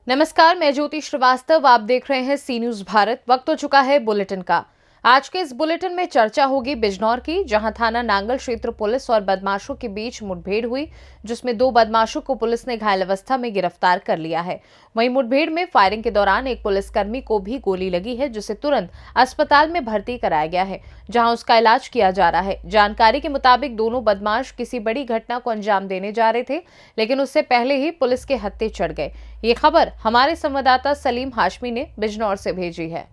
नमस्कार, मैं ज्योति श्रीवास्तव। आप देख रहे हैं सी न्यूज भारत। वक्त हो चुका है बुलेटिन का। आज के इस बुलेटिन में चर्चा होगी बिजनौर की, जहां थाना नांगल क्षेत्र पुलिस और बदमाशों के बीच मुठभेड़ हुई, जिसमें 2 बदमाशों को पुलिस ने घायल अवस्था में गिरफ्तार कर लिया है। वहीं मुठभेड़ में फायरिंग के दौरान एक पुलिसकर्मी को भी गोली लगी है, जिसे तुरंत अस्पताल में भर्ती कराया गया है, जहां उसका इलाज किया जा रहा है। जानकारी के मुताबिक दोनों बदमाश किसी बड़ी घटना को अंजाम देने जा रहे थे, लेकिन उससे पहले ही पुलिस के हत्थे चढ़ गए। ये खबर हमारे संवाददाता सलीम हाशमी ने बिजनौर से भेजी है।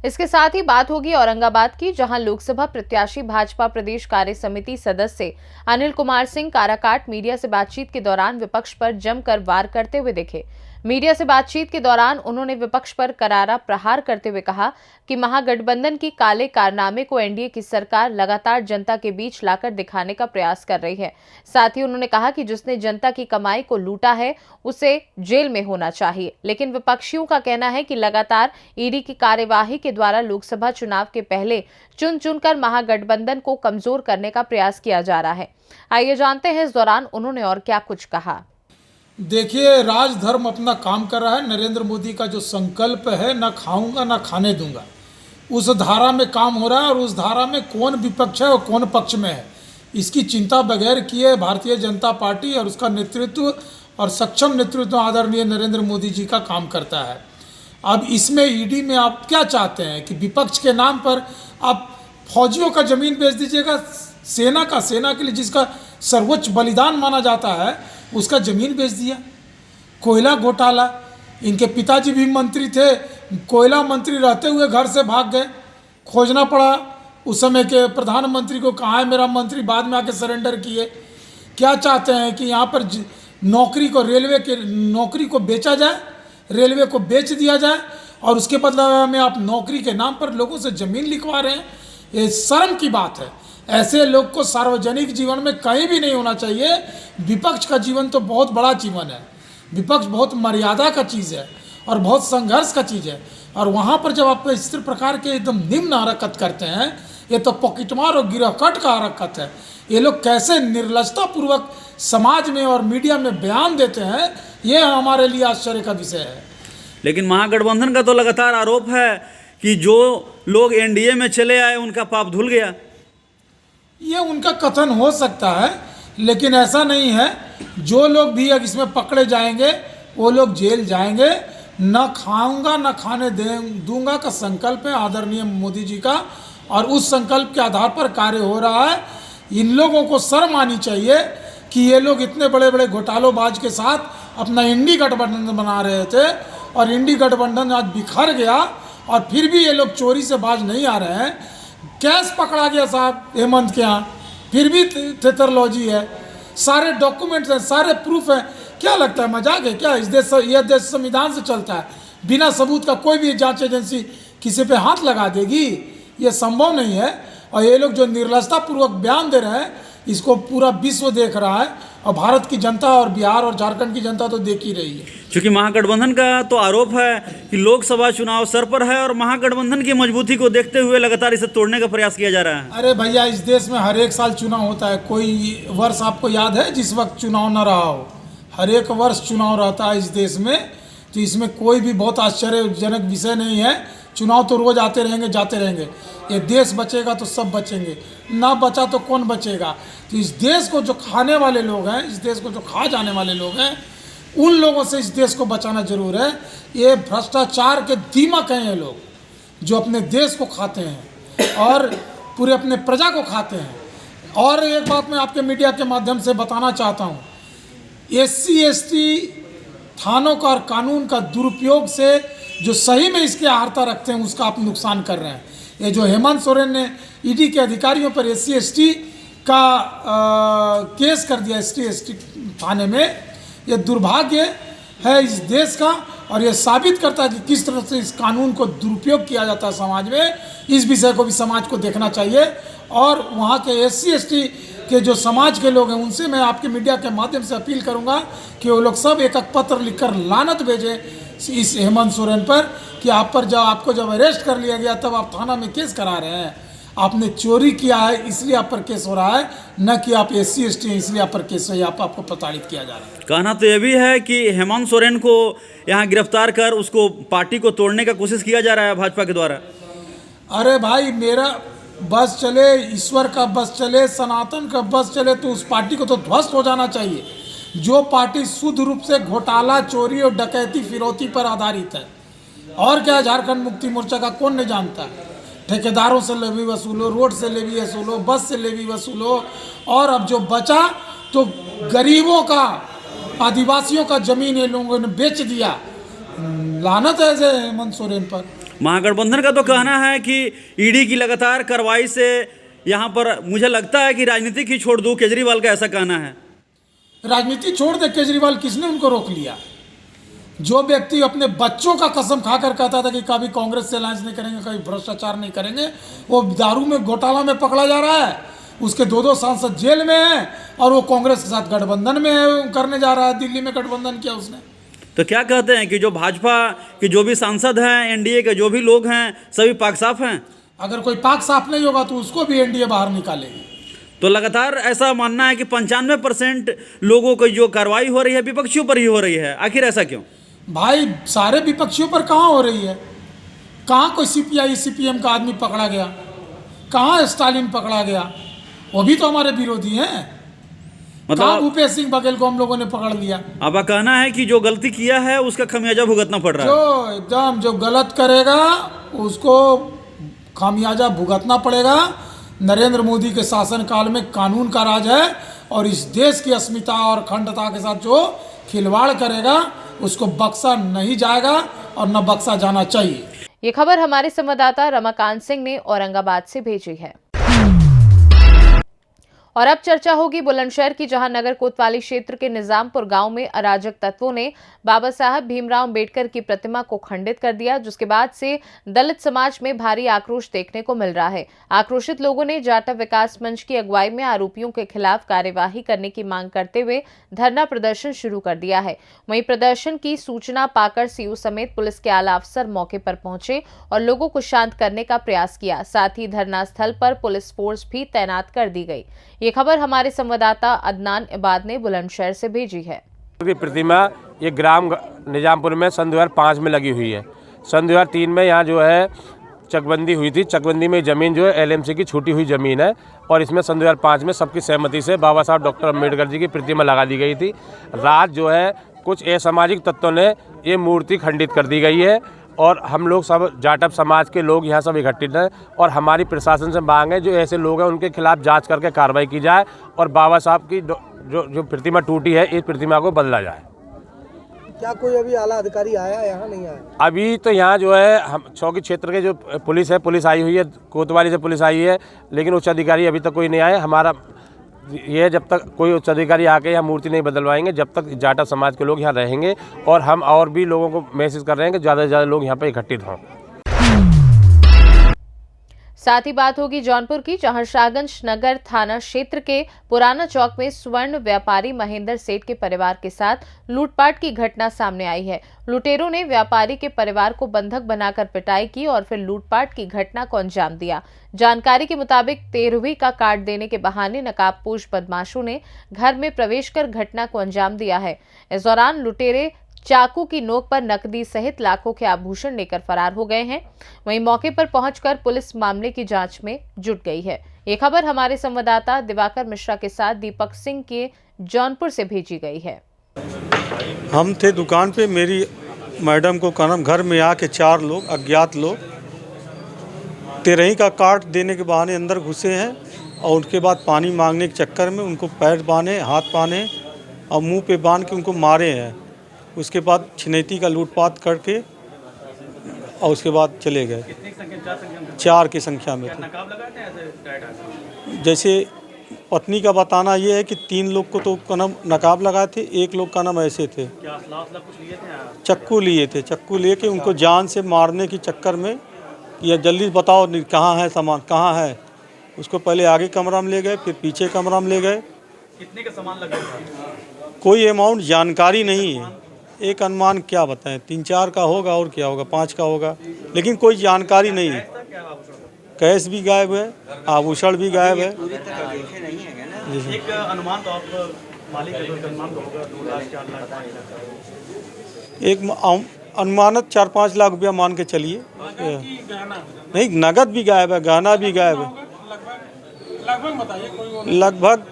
इसके साथ ही बात होगी औरंगाबाद की, जहां लोकसभा प्रत्याशी भाजपा प्रदेश कार्य समिति सदस्य अनिल कुमार सिंह काराकाट मीडिया से बातचीत के दौरान विपक्ष पर जमकर वार करते हुए दिखे। मीडिया से बातचीत के दौरान उन्होंने विपक्ष पर करारा प्रहार करते हुए कहा कि महागठबंधन की काले कारनामे को एनडीए की सरकार लगातार जनता के बीच लाकर दिखाने का प्रयास कर रही है। साथ ही उन्होंने कहा कि जिसने जनता की कमाई को लूटा है उसे जेल में होना चाहिए। लेकिन विपक्षियों का कहना है कि लगातार ईडी की कार्यवाही के द्वारा लोकसभा चुनाव के पहले चुन चुनकर महागठबंधन को कमजोर करने का प्रयास किया जा रहा है। आइए जानते हैं इस दौरान उन्होंने और क्या कुछ कहा। देखिए, राजधर्म अपना काम कर रहा है। नरेंद्र मोदी का जो संकल्प है, ना खाऊंगा ना खाने दूंगा, उस धारा में काम हो रहा है। और उस धारा में कौन विपक्ष है और कौन पक्ष में है, इसकी चिंता बगैर किए भारतीय जनता पार्टी और उसका नेतृत्व और सक्षम नेतृत्व आदरणीय नरेंद्र मोदी जी का काम करता है। अब इसमें ईडी में आप क्या चाहते हैं कि विपक्ष के नाम पर आप फौजियों का ज़मीन बेच दीजिएगा? सेना के लिए जिसका सर्वोच्च बलिदान माना जाता है, उसका ज़मीन बेच दिया। कोयला घोटाला, इनके पिताजी भी मंत्री थे, कोयला मंत्री रहते हुए घर से भाग गए, खोजना पड़ा उस समय के प्रधानमंत्री को, कहाँ है मेरा मंत्री, बाद में आके सरेंडर किए। क्या चाहते हैं कि यहाँ पर नौकरी को, रेलवे के नौकरी को बेचा जाए, रेलवे को बेच दिया जाए और उसके बदले में आप नौकरी के नाम पर लोगों से ज़मीन लिखवा रहे हैं? ये शर्म की बात है। ऐसे लोग को सार्वजनिक जीवन में कहीं भी नहीं होना चाहिए। विपक्ष का जीवन तो बहुत बड़ा जीवन है। विपक्ष बहुत मर्यादा का चीज़ है और बहुत संघर्ष का चीज़ है। और वहाँ पर जब आप इस प्रकार के एकदम निम्न हरकत करते हैं, ये तो पॉकेटमार और गिरहकट का हरकत है। ये लोग कैसे निर्लजतापूर्वक समाज में और मीडिया में बयान देते हैं, ये हमारे लिए आश्चर्य का विषय है। लेकिन महागठबंधन का तो लगातार आरोप है कि जो लोग एनडीए में चले आए उनका पाप धुल गया। ये उनका कथन हो सकता है, लेकिन ऐसा नहीं है। जो लोग भी इसमें पकड़े जाएंगे वो लोग जेल जाएंगे। न खाऊंगा न खाने दूंगा का संकल्प है आदरणीय मोदी जी का, और उस संकल्प के आधार पर कार्य हो रहा है। इन लोगों को शर्म आनी चाहिए कि ये लोग इतने बड़े बड़े घोटालोबाज के साथ अपना इंडी गठबंधन बना रहे थे और इंडी गठबंधन आज बिखर गया, और फिर भी ये लोग चोरी से बाज नहीं आ रहे हैं। कैश पकड़ा गया साहब हेमंत के यहाँ, फिर भी थेथरलॉजी है, सारे डॉक्यूमेंट्स हैं, सारे प्रूफ हैं। क्या लगता है मजाक है क्या? यह देश संविधान से चलता है। बिना सबूत का कोई भी जांच एजेंसी किसी पे हाथ लगा देगी? ये संभव नहीं है। और ये लोग जो निर्लजतापूर्वक बयान दे रहे हैं, इसको पूरा विश्व देख रहा है, और भारत की जनता और बिहार और झारखंड की जनता तो देख ही रही है। क्योंकि महागठबंधन का तो आरोप है कि लोकसभा चुनाव सर पर है और महागठबंधन की मजबूती को देखते हुए लगातार इसे तोड़ने का प्रयास किया जा रहा है। अरे भैया, इस देश में हर एक साल चुनाव होता है। कोई वर्ष आपको याद है जिस वक्त चुनाव न रहा हो? हर एक वर्ष चुनाव रहता है इस देश में। तो इसमें कोई भी बहुत आश्चर्यजनक विषय नहीं है। चुनाव तो रोज आते रहेंगे, जाते रहेंगे। ये देश बचेगा तो सब बचेंगे, ना बचा तो कौन बचेगा? तो इस देश को जो खाने वाले लोग हैं, इस देश को जो खा जाने वाले लोग हैं, उन लोगों से इस देश को बचाना जरूर है। ये भ्रष्टाचार के दीमक हैं ये लोग, जो अपने देश को खाते हैं और पूरे अपने प्रजा को खाते हैं। और एक बात मैं आपके मीडिया के माध्यम से बताना चाहता हूँ, SC ST थानों का और कानून का दुरुपयोग से जो सही में इसके आहारता रखते हैं, उसका आप नुकसान कर रहे हैं। ये जो हेमंत सोरेन ने ईडी के अधिकारियों पर SC ST का केस कर दिया SC ST थाने में, ये दुर्भाग्य है इस देश का। और ये साबित करता है कि किस तरह से इस कानून को दुरुपयोग किया जाता है समाज में। इस विषय को भी समाज को देखना चाहिए। और वहाँ के SC ST के जो समाज के लोग हैं, उनसे मैं आपके मीडिया के माध्यम से अपील करूँगा कि वो लोग सब एक पत्र लिखकर लानत भेजें इस हेमंत सोरेन पर कि आपको जब अरेस्ट कर लिया गया तब आप थाना में केस करा रहे हैं। आपने चोरी किया है इसलिए आप पर केस हो रहा है, न कि आप SC ST हैं इसलिए आप पर केस है, आपको प्रताड़ित किया जा रहा है। कहना तो ये भी है कि हेमंत सोरेन को यहाँ गिरफ्तार कर उसको पार्टी को तोड़ने का कोशिश किया जा रहा है भाजपा के द्वारा। अरे भाई, मेरा बस चले, ईश्वर का बस चले, सनातन का बस चले तो उस पार्टी को तो ध्वस्त हो जाना चाहिए। जो पार्टी शुद्ध रूप से घोटाला, चोरी और डकैती फिरौती पर आधारित है। और क्या, झारखंड मुक्ति मोर्चा का कौन नहीं जानता है। ठेकेदारों से लेवी वसूलो, रोड से लेवी वसूलो, बस से लेवी वसूलो, और अब जो बचा तो गरीबों का, आदिवासियों का जमीन ये लोगों ने बेच दिया। लानत है ऐसे हेमंत सोरेन पर। महागठबंधन का तो कहना है कि ईडी की लगातार कार्रवाई से यहाँ पर मुझे लगता है कि राजनीतिक ही छोड़ दूं, केजरीवाल का ऐसा कहना है। राजनीति छोड़ दे केजरीवाल, किसने उनको रोक लिया? जो व्यक्ति अपने बच्चों का कसम खाकर कहता था कि कभी कांग्रेस से अलायंस नहीं करेंगे, कभी भ्रष्टाचार नहीं करेंगे, वो दारू में घोटाला में पकड़ा जा रहा है। उसके 2 सांसद जेल में हैं और वो कांग्रेस के साथ गठबंधन में करने जा रहा है। दिल्ली में गठबंधन किया उसने। तो क्या कहते हैं कि जो भाजपा के जो भी सांसद हैं, एनडीए के जो भी लोग हैं, सभी पाक साफ हैं? अगर कोई पाक साफ नहीं होगा तो उसको भी एनडीए बाहर निकालेगी। तो लगातार ऐसा मानना है कि 95% लोगों की जो कार्रवाई हो रही है विपक्षियों पर ही हो रही है। आखिर ऐसा क्यों? भाई, सारे विपक्षियों पर कहाँ हो रही है? कहाँ कोई CPI CPM का आदमी पकड़ा गया? कहाँ स्टालिन पकड़ा गया? वो भी तो हमारे विरोधी हैं। मतलब भूपेश सिंह बघेल को हम लोगों ने पकड़ लिया। अब कहना है कि जो गलती किया है उसका खमियाजा भुगतना पड़ रहा है। जो गलत करेगा उसको खामियाजा भुगतना पड़ेगा। नरेंद्र मोदी के शासनकाल में कानून का राज है और इस देश की अस्मिता और अखंडता के साथ जो खिलवाड़ करेगा उसको बख्शा नहीं जाएगा और न बख्शा जाना चाहिए। ये खबर हमारे संवाददाता रमाकांत सिंह ने औरंगाबाद से भेजी है। और अब चर्चा होगी बुलंदशहर की, जहां नगर कोतवाली क्षेत्र के निजामपुर गांव में अराजक तत्वों ने बाबा साहब भीमराव अंबेडकर की प्रतिमा को खंडित कर दिया, जिसके बाद से दलित समाज में भारी आक्रोश देखने को मिल रहा है। आक्रोशित लोगों ने जाटव विकास मंच की अगुवाई में आरोपियों के खिलाफ कार्यवाही करने की मांग करते हुए धरना प्रदर्शन शुरू कर दिया है। वहीं प्रदर्शन की सूचना पाकर सीओ समेत पुलिस के आला अफसर मौके पर पहुंचे और लोगों को शांत करने का प्रयास किया। साथ ही धरना स्थल पर पुलिस फोर्स भी तैनात कर दी गई। ये खबर हमारे संवाददाता अदनान इबाद ने बुलंदशहर से भेजी है। प्रतिमा ये ग्राम निजामपुर में सन 2005 में लगी हुई है। सन 2003 में यहाँ जो है चकबंदी हुई थी। चकबंदी में ज़मीन जो है LMC की छूटी हुई ज़मीन है और इसमें सन 2005 में सबकी सहमति से बाबा साहब डॉक्टर अम्बेडकर जी की प्रतिमा लगा दी गई थी। रात जो है कुछ असामाजिक तत्वों ने ये मूर्ति खंडित कर दी गई है और हम लोग सब जाटव समाज के लोग यहाँ सब इकट्ठित हैं और हमारी प्रशासन से मांग है जो ऐसे लोग हैं उनके खिलाफ जांच करके कार्रवाई की जाए और बाबा साहब की जो प्रतिमा टूटी है इस प्रतिमा को बदला जाए। क्या कोई अभी आला अधिकारी आया, यहाँ नहीं आया? अभी तो यहाँ जो है हम चौकी क्षेत्र के जो पुलिस है, पुलिस आई हुई है, कोतवाली से पुलिस आई है, लेकिन उच्च अधिकारी अभी तक कोई नहीं आए। हमारा ये जब तक कोई उच्च अधिकारी आके यहाँ मूर्ति नहीं बदलवाएंगे जब तक जाटा समाज के लोग यहाँ रहेंगे और हम और भी लोगों को मैसेज कर रहे हैं कि ज़्यादा से ज़्यादा लोग यहाँ पर इकट्ठित हों। साथ ही बात होगी जौनपुर की, जहां शाहगंज नगर थाना क्षेत्र के पुराना चौक में स्वर्ण व्यापारी महेंद्र सेठ के परिवार के साथ लूटपाट की घटना सामने आई है। लुटेरों ने व्यापारी के परिवार को बंधक बनाकर पिटाई की और फिर लूटपाट की घटना को अंजाम दिया। जानकारी के मुताबिक 13वीं का कार्ड देने के बहाने नकाबपोश बदमाशों ने घर में प्रवेश कर घटना को अंजाम दिया है। इस दौरान लुटेरे चाकू की नोक पर नकदी सहित लाखों के आभूषण लेकर फरार हो गए हैं। वहीं मौके पर पहुंचकर पुलिस मामले की जांच में जुट गई है। ये खबर हमारे संवाददाता दिवाकर मिश्रा के साथ दीपक सिंह के जौनपुर से भेजी गई है। हम थे दुकान पे, मेरी मैडम को कहना घर में आके 4 लोग अज्ञात लोग 13वीं का कार्ड देने के बहाने अंदर घुसे हैं और उनके बाद पानी मांगने के चक्कर में उनको पैर बांधे, हाथ बांधे और मुंह पे बांध के उनको मारे हैं। उसके बाद छिनैती का लूटपाट करके और उसके बाद चले गए। 4 की संख्या में थे। जैसे पत्नी का बताना ये है कि 3 लोग को तो का नाम नकाब लगाए थे, 1 लोग का नाम ऐसे थे, चक्कू लिए थे। चक्कू लिए के उनको जान से मारने के चक्कर में या जल्दी बताओ कहाँ है सामान, कहाँ है। उसको पहले आगे कमरा में ले गए, फिर पीछे कमरा में ले गए। कितने का सामान लगा था? कोई अमाउंट जानकारी नहीं है, एक अनुमान क्या बताएं, 3-4 का होगा और क्या होगा, 5 का होगा, लेकिन कोई जानकारी नहीं है। कैश भी गायब है, आभूषण भी गायब है। एक अनुमान तो आप मालिक का अनुमान तो होगा 2 लाख 4 लाख 5 लाख एक अनुमानित 4-5 लाख रुपया मान के चलिए। नहीं, नगद भी गायब है, गहना भी गायब है। लगभग बताइए कोई लगभग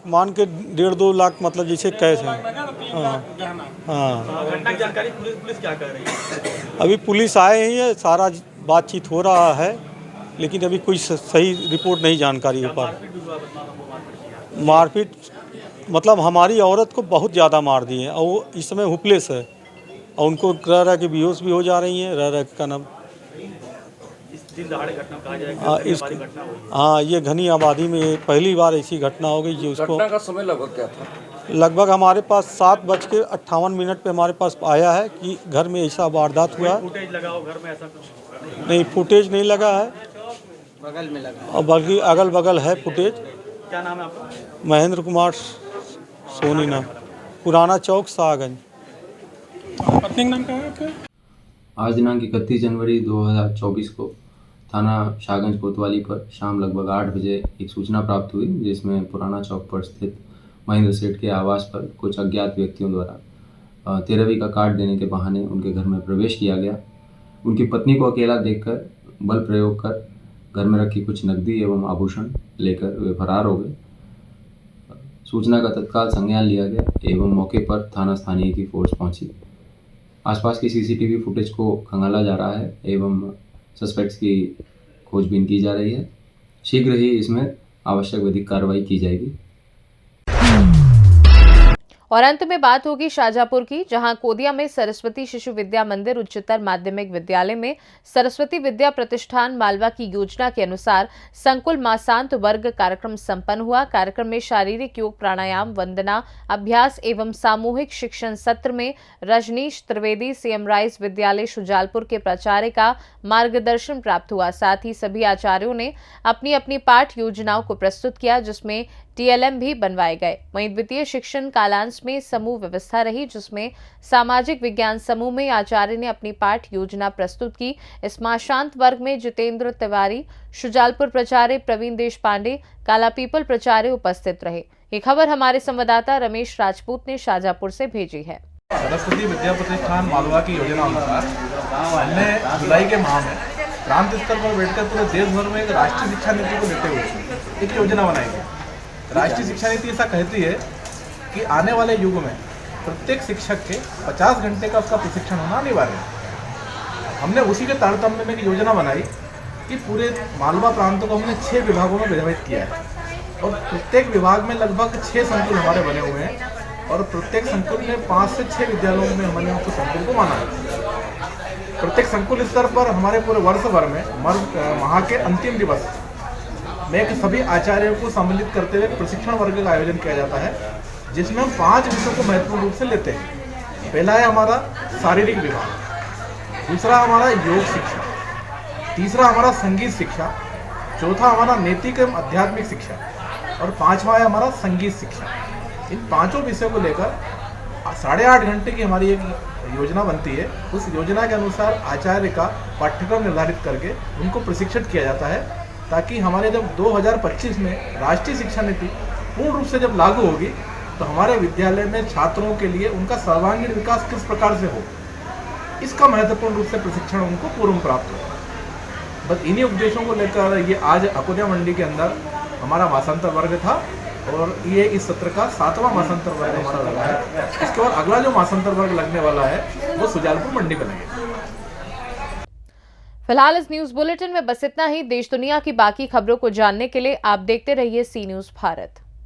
मान के 1.5-2 लाख मतलब जैसे कैश है। हाँ, घटना की जानकारी पुलिस क्या कर रही है? अभी पुलिस आए ही है, सारा बातचीत हो रहा है, लेकिन अभी कोई सही रिपोर्ट नहीं जानकारी हो पा रही। मारपीट मतलब हमारी औरत को बहुत ज़्यादा मार दिए और वो इस समय होपलेस है और उनको रह रह के बेहोश भी हो जा रही हैं, रह के का नाम। हाँ, ये घनी आबादी में पहली बार ऐसी घटना हो गई। उसको घटना का समय लगभग क्या था? लगभग हमारे पास 7:58 पे हमारे पास आया है कि घर में ऐसा वारदात हुआ है। फुटेज लगाओ घर में, ऐसा कुछ नहीं, फुटेज नहीं लगा है, बगल में लगा। और बल्कि अगल बगल है फुटेज। क्या नाम है आपका? महेंद्र कुमार सोनी नाम, पुराना चौक शाहगंज। पत्नी का नाम क्या है आपका? आज दिनांक 31 जनवरी 2024 को थाना शाहगंज कोतवाली पर शाम लगभग 8 बजे एक सूचना प्राप्त हुई, जिसमें पुराना चौक पर स्थित महेंद्र सेठ के आवास पर कुछ अज्ञात व्यक्तियों द्वारा 13वीं का कार्ड देने के बहाने उनके घर में प्रवेश किया गया। उनकी पत्नी को अकेला देखकर बल प्रयोग कर घर में रखी कुछ नकदी एवं आभूषण लेकर वे फरार हो गए। सूचना का तत्काल संज्ञान लिया गया एवं मौके पर थाना स्थानीय की फोर्स पहुंची। आसपास की सीसीटीवी फुटेज को खंगाला जा रहा है एवं सस्पेक्ट्स की खोजबीन की जा रही है। शीघ्र ही इसमें आवश्यक विधिक कार्रवाई की जाएगी। और अंत में बात होगी शाजापुर की, जहां कोदिया में सरस्वती शिशु विद्या मंदिर उच्चतर माध्यमिक विद्यालय में सरस्वती विद्या प्रतिष्ठान मालवा की योजना के अनुसार संकुल मासांत वर्ग कार्यक्रम संपन्न हुआ। कार्यक्रम में शारीरिक योग, प्राणायाम, वंदना, अभ्यास एवं सामूहिक शिक्षण सत्र में रजनीश त्रिवेदी सीएम राइस विद्यालय शुजालपुर के प्राचार्य का मार्गदर्शन प्राप्त हुआ। साथ ही सभी आचार्यों ने अपनी अपनी पाठ योजनाओं को प्रस्तुत किया, जिसमें TLM भी बनवाए गए। वहीं द्वितीय शिक्षण कालांश में समूह व्यवस्था रही, जिसमें सामाजिक विज्ञान समूह में आचार्य ने अपनी पाठ योजना प्रस्तुत की। इस माशांत वर्ग में जितेंद्र तिवारी, शुजालपुर प्राचार्य प्रवीण देश पांडे, कालापीपल प्राचार्य उपस्थित रहे। ये खबर हमारे संवाददाता रमेश राजपूत ने शाजापुर से भेजी है। सरस्वती विद्या प्रतिष्ठान मालवा की योजना अनुसार हमने जुलाई के माह में प्रांत स्तर पर बैठकर पूरे देश भर में एक राष्ट्रीय शिक्षा नीति को लेते हुए एक योजना बनाई गई। राष्ट्रीय शिक्षा नीति ऐसा कहती है कि आने वाले युग में प्रत्येक शिक्षक के 50 घंटे का उसका प्रशिक्षण होना अनिवार्य है। हमने उसी के तारतम्य में एक योजना बनाई कि पूरे मालवा प्रांत को हमने 6 विभागों में विभाजित किया है और प्रत्येक विभाग में लगभग 6 संकुल हमारे बने हुए हैं और प्रत्येक संकुल में 5 से 6 विद्यालयों में हमने उसको संकुल को माना है। प्रत्येक संकुल स्तर पर हमारे पूरे वर्ष भर में माह के अंतिम दिवस में सभी आचार्यों को सम्मिलित करते हुए प्रशिक्षण वर्ग का आयोजन किया जाता है, जिसमें हम 5 विषयों को महत्वपूर्ण रूप से लेते हैं। पहला है हमारा शारीरिक विभाग, दूसरा हमारा योग शिक्षा, तीसरा हमारा संगीत शिक्षा, चौथा हमारा नैतिक एवं आध्यात्मिक शिक्षा और 5वां है हमारा संगीत शिक्षा। इन 5 विषयों को लेकर 8.5 घंटे की हमारी एक योजना बनती है। उस योजना के अनुसार आचार्य का पाठ्यक्रम निर्धारित करके उनको प्रशिक्षित किया जाता है, ताकि हमारे जब 2025 में राष्ट्रीय शिक्षा नीति पूर्ण रूप से जब लागू होगी तो हमारे विद्यालय में छात्रों के लिए उनका सर्वांगीण विकास किस प्रकार से हो, इसका महत्वपूर्ण रूप से प्रशिक्षण उनको पूर्व प्राप्त हो। बस इन्हीं उद्देश्यों को लेकर ये आज अकोदिया मंडी के अंदर हमारा मासांतर वर्ग था और ये इस सत्र का 7वां मासांतर वर्ग हमारा लगा है। इसके बाद अगला जो मासांतर वर्ग लगने वाला है वो शुजालपुर मंडी में लगेगा। फिलहाल इस न्यूज बुलेटिन में बस इतना ही। देश दुनिया की बाकी खबरों को जानने के लिए आप देखते रहिए सी न्यूज भारत।